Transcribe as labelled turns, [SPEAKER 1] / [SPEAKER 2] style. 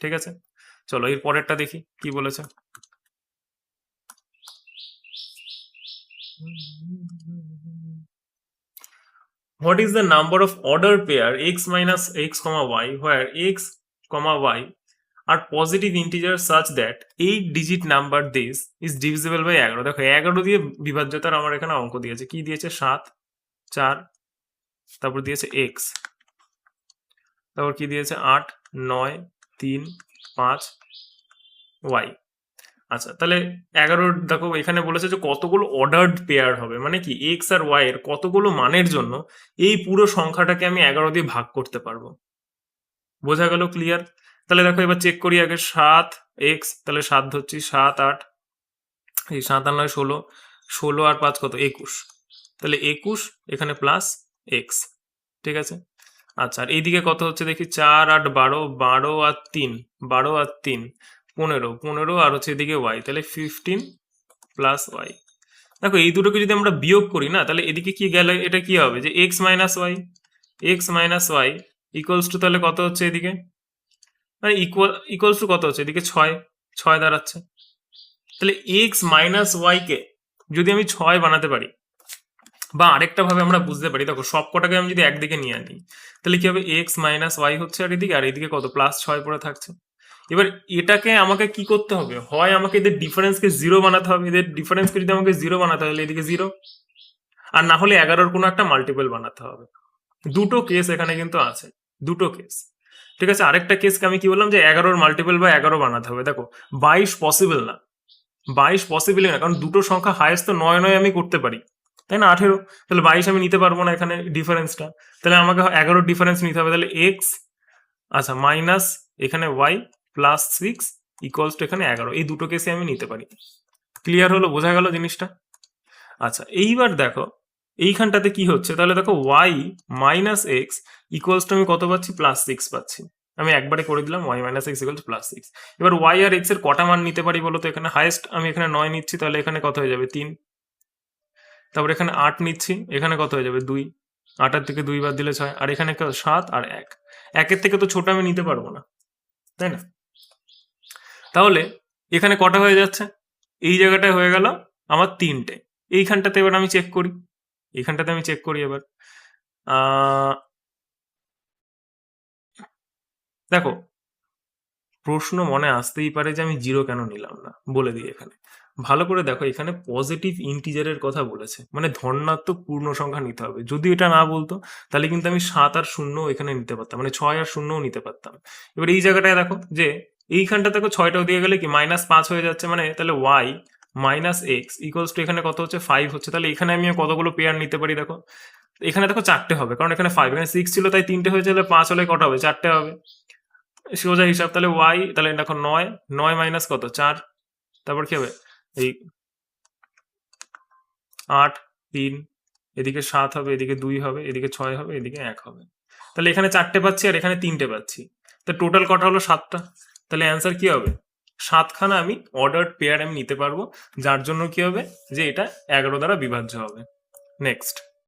[SPEAKER 1] ঠিক আছে, চলো এর পরেরটা দেখি কি বলেছে। What is the number of ordered pair x minus x comma y where x comma y are positive integers such that 8 digit number this is divisible by 11? দেখো 11 দিয়ে বিভাজ্যতার আমার এখানে অঙ্ক দিয়েছে, কি দিয়েছে 7 4, তারপর দিয়েছে x, তারপর কি দিয়েছে 8 9 3 5 y। আচ্ছা তাহলে 11 দেখো এখানে বলেছে যে কতগুলো অর্ডার্ড পেয়ার হবে, মানে কি এক্স আর ওয়াই এর কতগুলো মানের জন্য এই পুরো সংখ্যাটাকে আমি 11 দিয়ে ভাগ করতে পারবো। বোঝা গেল? ক্লিয়ার? তাহলে দেখো এবার চেক করি আগে 7 এক্স, তাহলে 7 ধরছি, 7 8 এই 7 আর 9 16, 16 আর 5 কত 21, তাহলে 21 এখানে প্লাস এক্স। ঠিক আছে, আচ্ছা আর এইদিকে কত হচ্ছে দেখি 4 8 12, 12 আর 3 12 আর 3 15, 15 আর হচ্ছে এদিকে ওয়াই, তাহলে 15 প্লাস ওয়াই। দেখো এই দুটোকে যদি আমরা বিয়োগ করি না, তাহলে এদিকে কি গেলে এটা কি হবে যে X minus Y equals to তাহলে কত হচ্ছে এদিকে, মানে ইকুয়ালস টু কত হচ্ছে এদিকে 6 দাঁড়াচ্ছে। তাহলে এক্স মাইনাস ওয়াই কে যদি আমি 6 বানাতে পারি, বা আরেকটা ভাবে আমরা বুঝতে পারি, দেখো সব কটাকে আমি যদি একদিকে নিয়ে আনি তাহলে কি হবে এক্স মাইনাস ওয়াই হচ্ছে আর এদিকে, আর এদিকে কত প্লাস 6 পড়ে থাকছে। এবার এটাকে আমাকে কি করতে হবে, হয় আমাকে এদের ডিফারেন্সকে 0 বানাতে হবে, এদের ডিফারেন্সকে যদি আমাকে 0 বানাতে হয় তাহলে এদিকে 0, আর না হলে 11-র কোনো একটা মাল্টিপল বানাতে হবে। দুটো কেস এখানে কিন্তু আছে, দুটো কেস। ঠিক আছে, আরেকটা কেসকে আমি কি বললাম যে 11-র মাল্টিপল বা 11 বানাতে হবে। দেখো 22 পসিবল না, 22 পসিবলই না, কারণ দুটো সংখ্যা হাইয়েস্ট তো 9 আমি করতে পারি, তাই না 18, তাহলে 22 আমি নিতে পারবো না এখানে ডিফারেন্সটা, তাহলে আমাকে 11-র ডিফারেন্স নিতে হবে। তাহলে এক্স আচ্ছা মাইনাস এখানে ওয়াই প্লাস 6 ইকুয়ালস টু এখানে 11, এই দুটো কেসে আমি নিতে পারি। ক্লিয়ার হলো? বোঝা গেল জিনিসটা? আচ্ছা এইবার দেখো এইখানটাতে কি হচ্ছে, তাহলে দেখো Y minus X equals to আমি কত পাচ্ছি প্লাস 6 পাচ্ছি, আমি একবারে করে দিলাম Y minus X equals plus 6। এবার ওয়াই আর এক্স এর কটা মান নিতে পারি বলো তো, এখানে হাইয়েস্ট আমি এখানে 9 নিচ্ছি, তাহলে এখানে কত হয়ে যাবে 3, তারপর এখানে 8 নিচ্ছি, এখানে কত হয়ে যাবে 2, 8-এর থেকে 2 বাদ দিলে 6, আর এখানে 7 আর 1, 1-এর থেকে তো ছোট আমি নিতে পারবো না, তাই না? তাহলে এখানে কটা হয়ে যাচ্ছে, এই জায়গাটায় হয়ে গেল আমার 3টে। এইখানটাতে এবার আমি চেক করি, এইখানটাতে আমি চেক করি এবার দেখো প্রশ্ন মনে আসতেই পারে যে আমি 0 কেন নিলাম না, বলে দিই এখানে ভালো করে দেখো, এখানে পজিটিভ ইন্টিজারের কথা বলেছে, মানে ধনাত্মক পূর্ণ সংখ্যা নিতে হবে। যদি এটা না বলতো তাহলে কিন্তু আমি 7 আর 0 এখানে নিতে পারতাম, মানে 6 আর 0 নিতে পারতাম। এবার এই জায়গাটায় দেখো যে এইখানটা দেখো 6টাও দিয়ে গেলে কি -5 হয়ে যাচ্ছে, মানে তাহলে Y minus X equals to এখানে কত হচ্ছে 5 হচ্ছে। তাহলে এখানে আমি কতগুলো পেয়ার নিতে পারি দেখো, এখানে দেখো 4টে হবে, কারণ এখানে 5 এখানে 6 ছিল তাই 3টে হয়েছে, তাহলে 5 হলে কটা হবে 4টে হবে, সোজা হিসাব। তাহলে ওয়াই তাহলে দেখো 9 মাইনাস কত 4, তারপর কি হবে এই 8 3, এদিকে 7 হবে, এদিকে 2 হবে, এদিকে 6 হবে, এদিকে 1 হবে। তাহলে এখানে 4টে পাচ্ছি আর এখানে 3টে পাচ্ছি, তো টোটাল কটা হলো 7টা। তাহলে অ্যান্সার কি হবে 7খানা আমি অর্ডার্ড পেয়ার আমি নিতে পারবো, যার জন্য কি হবে যে এটা 11 দ্বারা বিভাজ্য হবে। নেক্সট